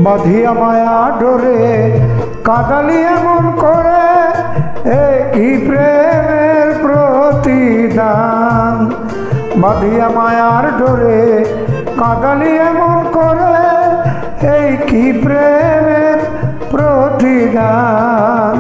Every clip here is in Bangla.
বাঁধিয়া মায়া ডোরে কাঁদালি এমন করে, কি প্রেমের প্রতিদান। বাঁধিয়া মায়ার ডোরে কাঁদালি এমন করে, কি প্রেমের প্রতিদান।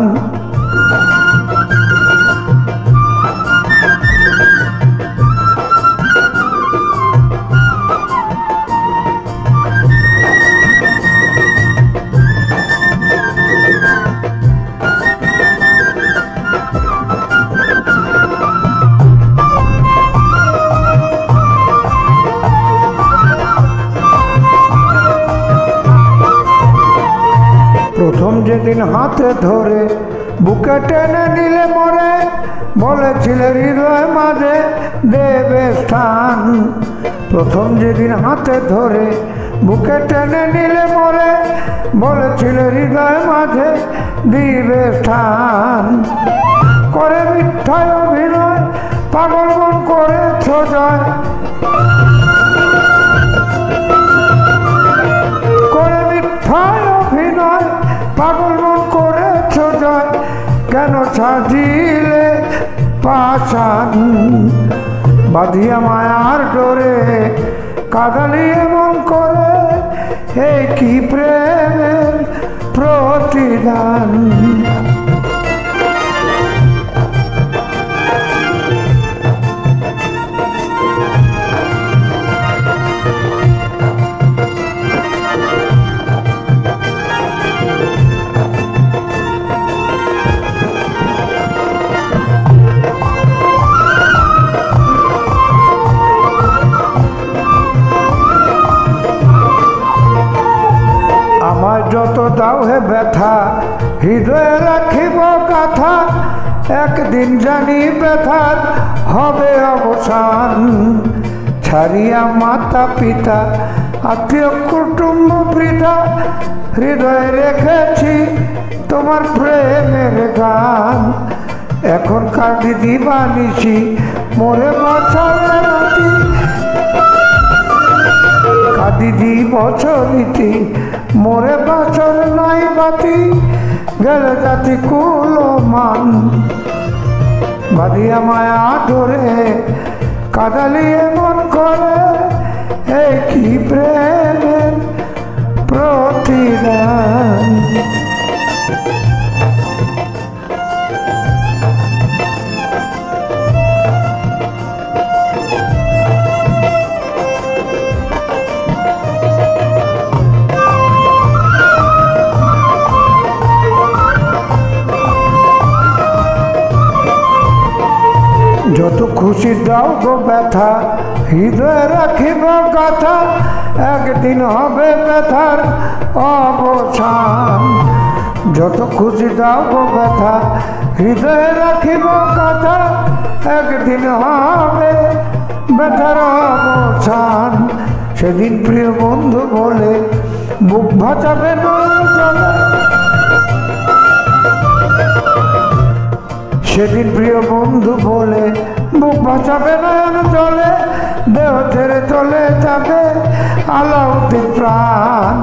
প্রথম যেদিন হাতে ধরে বুকে টেনে নিলে মরে, বলেছিলে হৃদয় মাঝে দেবে স্থান। প্রথম যেদিন হাতে ধরে বুকে টেনে নিলে মরে, বলেছিলে হৃদয় মাঝে দিবে স্থান। করে মিথ্যায় অভিনয় পাগল মন করেছ জয়, করে মিথ্যায় অভিনয় পাগল মন করেছ জয়। কেন সাজিলে পাষাণ, বাঁধিয়া মায়ার ডোরে কাঁদালি এমন করে, কি প্রেমের প্রতিদান। আমায় যত দাও হে ব্যথা, হৃদয়ে রাখিব কথা, একদিন জানি ব্যথার হবে অবসান। ছাড়িয়া মাতা পিতা আত্মীয় কুটুম্ব বৃথা, হৃদয়ে রেখেছি তোমার প্রেমের গান। এখন কাঁদি দিবানিশি মোরে বাঁচালে রাতি, কাঁদি দি বছরিতি মোরে বাঁচর নাই বাতি। গেলে জাতি কুল মান, বাঁধিয়া মায়া ধরে কাঁদালি এমন করে, কি প্রেমের প্রতিদান। যত খুশি দাও গো ব্যথা, হৃদয়ে রাখিব কথা, একদিন হবে ব্যথার অবসান। যত খুশি দাও গো ব্যথা, হৃদয়ে রাখিব কথা, একদিন হবে ব্যথার অবসান। সেদিন প্রিয় বন্ধু বলে বুক ভাসাবে নয়ন জলে, সেদিন প্রিয় বন্ধু বলে বুক ভাসাবে নয়ন জলে। দেহ ছেড়ে চলে যাবে আলাউদ্দিন প্রাণ,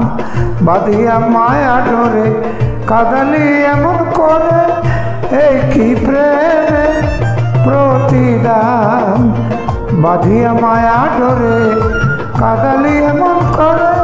বাঁধিয়া মায়া ডোরে কাঁদালি এমন করে, কি প্রেমের প্রতিদান। বাঁধিয়া মায়া ডোরে কাঁদালি এমন করে,